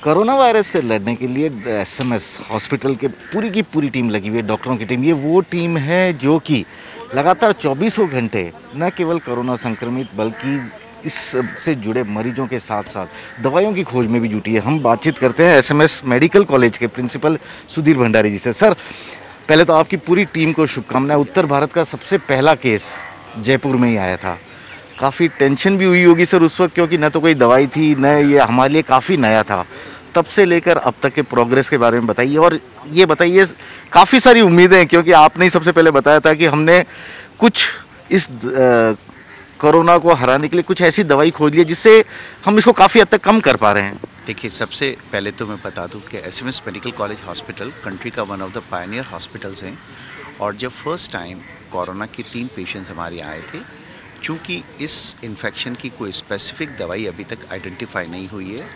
Corona virus से लड़ने के लिए एसएमएस हॉस्पिटल के पूरी की पूरी टीम लगी हुई है, डॉक्टरों की टीम। ये वो टीम है जो कि लगातार 24 घंटे न केवल कोरोना संक्रमित बल्कि इससे जुड़े मरीजों के साथ साथ दवाइयों की खोज में भी जुटी है। हम बातचीत करते हैं एसएमएस मेडिकल कॉलेज के प्रिंसिपल सुधीर भंडारी जी से। सर, पहले तो आपकी पूरी टीम को शुभकामनाएं। उत्तर भारत का सबसे पहला केस जयपुर में ही आया था। काफ़ी टेंशन भी हुई होगी सर उस वक्त, क्योंकि न तो कोई दवाई थी, न ये हमारे लिए काफ़ी नया था। तब से लेकर अब तक के प्रोग्रेस के बारे में बताइए। और ये बताइए, काफ़ी सारी उम्मीदें हैं क्योंकि आपने ही सबसे पहले बताया था कि हमने कुछ इस कोरोना को हराने के लिए कुछ ऐसी दवाई खोज ली है जिससे हम इसको काफ़ी हद तक कम कर पा रहे हैं। देखिए, सबसे पहले तो मैं बता दूं कि SMS medical college hospital country का one of the pioneer hospitals हैं। और जब फर्स्ट टाइम कोरोना के 3 पेशेंट्स हमारे आए थे, चूँकि इस इन्फेक्शन की कोई स्पेसिफिक दवाई अभी तक आइडेंटिफाई नहीं हुई है,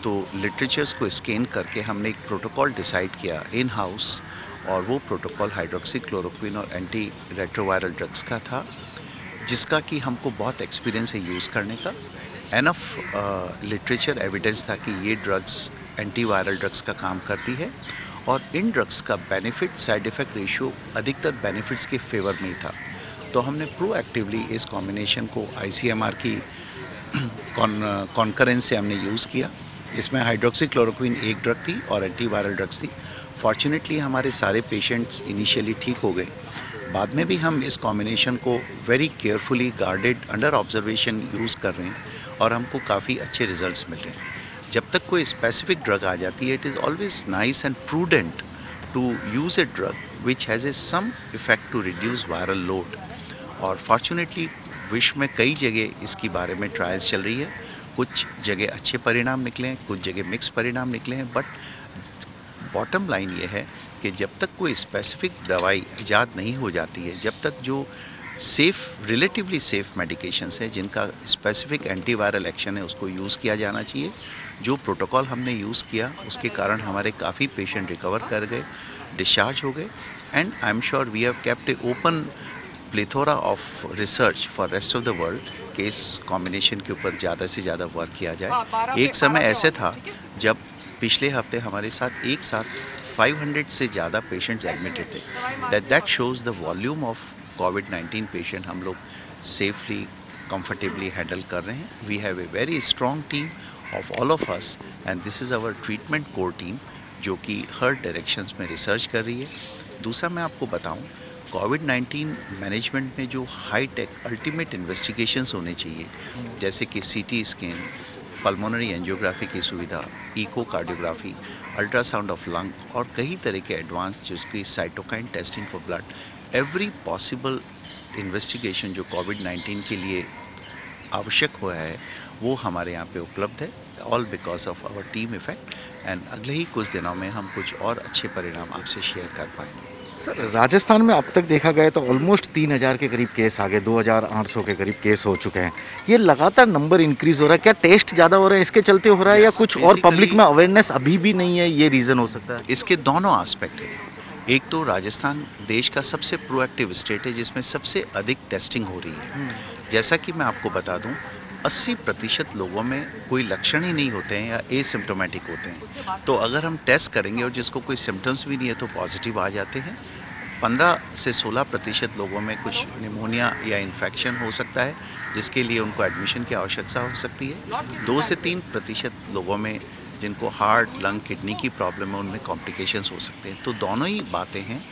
तो लिटरेचर्स को स्कैन करके हमने एक प्रोटोकॉल डिसाइड किया इन हाउस। और वो प्रोटोकॉल हाइड्रोक्सीक्लोरोक्विन और एंटी रेट्रोवायरल ड्रग्स का था, जिसका कि हमको बहुत एक्सपीरियंस है यूज़ करने का। एनफ लिटरेचर एविडेंस था कि ये ड्रग्स एंटीवायरल ड्रग्स का काम करती है और इन ड्रग्स का बेनिफिट साइड इफ़ेक्ट रेशियो अधिकतर बेनिफिट्स के फेवर में ही था। तो हमने प्रोएक्टिवली इस कॉम्बिनेशन को आईसीएमआर की कॉन्करेंस से हमने यूज़ किया। इसमें हाइड्रोक्सीक्लोरोक्विन एक ड्रग थी और एंटीवायरल ड्रग्स थी। फॉर्चुनेटली हमारे सारे पेशेंट्स इनिशियली ठीक हो गए। बाद में भी हम इस कॉम्बिनेशन को very carefully guarded under observation use कर रहे हैं और हमको काफ़ी अच्छे रिजल्ट्स मिल रहे हैं। जब तक कोई स्पेसिफिक ड्रग आ जाती है, it is always nice and prudent to use a drug which has a some effect to reduce viral load. और फॉर्चुनेटली विश्व में कई जगह इसके बारे में ट्रायल्स चल रही है। कुछ जगह अच्छे परिणाम निकले हैं, कुछ जगह मिक्स परिणाम निकले हैं। बट बॉटम लाइन ये है कि जब तक कोई स्पेसिफिक दवाई ईजाद नहीं हो जाती है, जब तक जो रिलेटिवली सेफ़ मेडिकेशंस हैं जिनका स्पेसिफिक एंटीवायरल एक्शन है, उसको यूज़ किया जाना चाहिए। जो प्रोटोकॉल हमने यूज़ किया उसके कारण हमारे काफ़ी पेशेंट रिकवर कर गए, डिस्चार्ज हो गए। And I am sure we have kept a open plethora of research for rest of the world कि इस कॉम्बिनेशन के ऊपर ज़्यादा से ज़्यादा वर्क किया जाए। एक समय ऐसे था जब पिछले हफ्ते हमारे साथ एक साथ 500 से ज़्यादा पेशेंट्स एडमिटेड थे। That shows the volume of कोविड-19 पेशेंट हम लोग सेफली कंफर्टेबली हैंडल कर रहे हैं। We have a very strong team of all of us and this is our treatment core team जो कि हर डायरेक्शंस में रिसर्च कर रही है। दूसरा मैं आपको बताऊं, कोविड-19 मैनेजमेंट में जो हाई टेक अल्टीमेट इन्वेस्टिगेशंस होने चाहिए, जैसे कि सीटी स्कैन, पल्मोनरी एंजियोग्राफी की सुविधा, इकोकार्डियोग्राफी, अल्ट्रासाउंड ऑफ लंग और कई तरह के एडवांस जिसकी cytokine testing for blood, every possible investigation जो कोविड-19 के लिए आवश्यक हुआ है वो हमारे यहाँ पे उपलब्ध है, all because of our team effect. And अगले ही कुछ दिनों में हम कुछ और अच्छे परिणाम आपसे शेयर कर पाएंगे। सर, राजस्थान में अब तक देखा गया तो ऑलमोस्ट 3000 के करीब केस आ गए, 2800 के करीब केस हो चुके हैं। ये लगातार नंबर इंक्रीज हो रहा है, क्या टेस्ट ज़्यादा हो रहा है इसके चलते हो रहा है, या कुछ और पब्लिक में अवेयरनेस अभी भी नहीं है, ये रीज़न हो सकता है? इसके दोनों एस्पेक्ट है। एक तो राजस्थान देश का सबसे प्रोएक्टिव स्टेट है जिसमें सबसे अधिक टेस्टिंग हो रही है। जैसा कि मैं आपको बता दूं, 80% लोगों में कोई लक्षण ही नहीं होते हैं या एसिम्प्टोमेटिक होते हैं। तो अगर हम टेस्ट करेंगे और जिसको कोई सिम्टम्स भी नहीं है तो पॉजिटिव आ जाते हैं। 15 से 16% लोगों में कुछ निमोनिया या इन्फेक्शन हो सकता है जिसके लिए उनको एडमिशन की आवश्यकता हो सकती है। 2 से 3% लोगों में जिनको हार्ट, लंग, किडनी की प्रॉब्लम है उनमें कॉम्प्लिकेशंस हो सकते हैं। तो दोनों ही बातें हैं।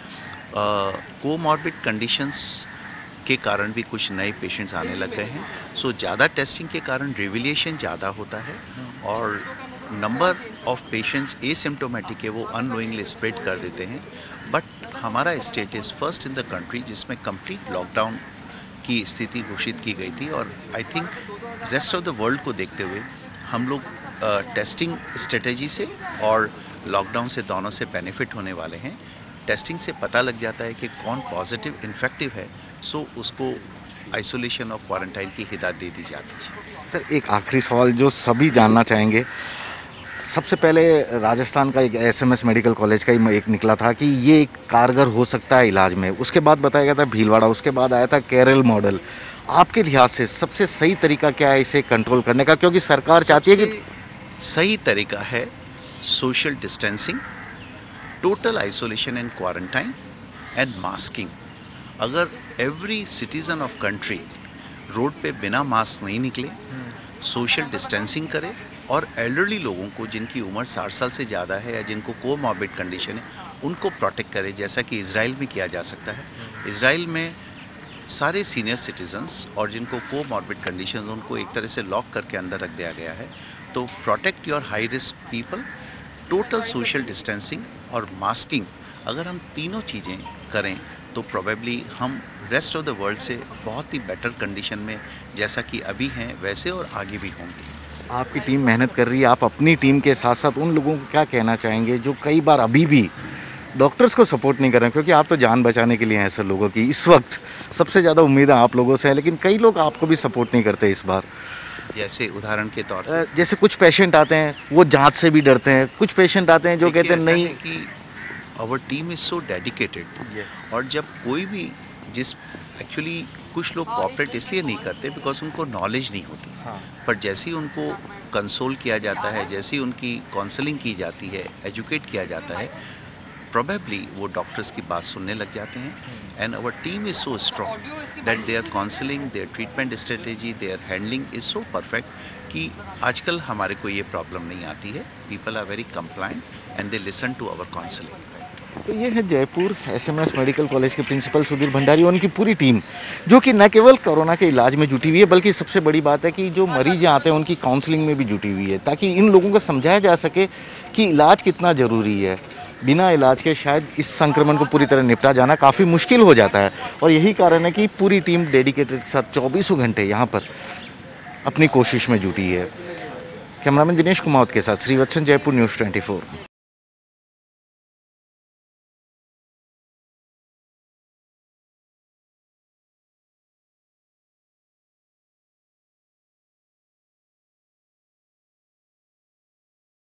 कोमॉर्बिड कंडीशंस के कारण भी कुछ नए पेशेंट्स आने लग गए हैं। सो ज़्यादा टेस्टिंग के कारण रिविलिएशन ज़्यादा होता है और नंबर ऑफ पेशेंट्स एसिम्प्टोमेटिक है वो अननोइंगली स्प्रेड कर देते हैं। बट हमारा state is first in the country जिसमें कंप्लीट लॉकडाउन की स्थिति घोषित की गई थी। और I think rest of the world को देखते हुए हम लोग टेस्टिंग स्ट्रेटेजी से और लॉकडाउन से दोनों से बेनिफिट होने वाले हैं। टेस्टिंग से पता लग जाता है कि कौन पॉजिटिव इन्फेक्टिव है, सो उसको आइसोलेशन और क्वारंटाइन की हिदायत दे दी जाती है। सर, एक आखिरी सवाल जो सभी जानना चाहेंगे। सबसे पहले राजस्थान का एक एसएमएस मेडिकल कॉलेज का ही एक निकला था कि ये एक कारगर हो सकता है इलाज में। उसके बाद बताया गया था भीलवाड़ा, उसके बाद आया था केरल मॉडल। आपके लिहाज से सबसे सही तरीका क्या है इसे कंट्रोल करने का, क्योंकि सरकार चाहती है कि सही तरीका है social distancing, total isolation and quarantine, and masking. अगर every citizen of country road पे बिना मास्क नहीं निकले, सोशल डिस्टेंसिंग करे और एल्डरली लोगों को जिनकी उम्र 60 साल से ज़्यादा है या जिनको कोमॉर्बिड कंडीशन है उनको प्रोटेक्ट करे, जैसा कि इजराइल में किया जा सकता है। इजराइल में सारे सीनियर सिटीजन्स और जिनको कोमॉर्बिड कंडीशन उनको एक तरह से लॉक करके अंदर रख दिया गया है। तो protect your high risk people, total social distancing और मास्किंग, अगर हम तीनों चीज़ें करें तो प्रोबेबली हम रेस्ट ऑफ द वर्ल्ड से बहुत ही बेटर कंडीशन में जैसा कि अभी हैं वैसे और आगे भी होंगे। आपकी टीम मेहनत कर रही है, आप अपनी टीम के साथ साथ उन लोगों को क्या कहना चाहेंगे जो कई बार अभी भी डॉक्टर्स को सपोर्ट नहीं कर रहे हैं, क्योंकि आप तो जान बचाने के लिए हैं ऐसे लोगों की। इस वक्त सबसे ज़्यादा उम्मीदें आप लोगों से है, लेकिन कई लोग आपको भी सपोर्ट नहीं करते इस बार। जैसे उदाहरण के तौर पर जैसे कुछ पेशेंट आते हैं वो जांच से भी डरते हैं, कुछ पेशेंट आते हैं जो कहते हैं नहीं कि our team is so dedicated, और जब कोई भी जिस एक्चुअली कुछ लोग कॉपरेट इसलिए नहीं करते बिकॉज उनको नॉलेज नहीं होती, पर जैसे ही उनको कंसोल किया जाता है, जैसे ही उनकी काउंसलिंग की जाती है, एजुकेट किया जाता है, प्रोबेबली वो डॉक्टर्स की बात सुनने लग जाते हैं। And our team is so strong that their counselling, their treatment strategy, their handling is so perfect कि आजकल हमारे को ये प्रॉब्लम नहीं आती है। People are very compliant and they listen to our counselling. तो ये है जयपुर एसएमएस मेडिकल कॉलेज के प्रिंसिपल सुधीर भंडारी और उनकी पूरी टीम, जो कि न केवल कोरोना के इलाज में जुटी हुई है बल्कि सबसे बड़ी बात है कि जो मरीज आते हैं उनकी काउंसलिंग में भी जुटी हुई है, ताकि इन लोगों को समझाया जा सके कि इलाज कितना ज़रूरी है। बिना इलाज के शायद इस संक्रमण को पूरी तरह निपटा जाना काफ़ी मुश्किल हो जाता है, और यही कारण है कि पूरी टीम डेडिकेटेड के साथ 24 घंटे यहाँ पर अपनी कोशिश में जुटी है। कैमरामैन दिनेश कुमावत के साथ श्रीवत्सन, जयपुर न्यूज़ 24।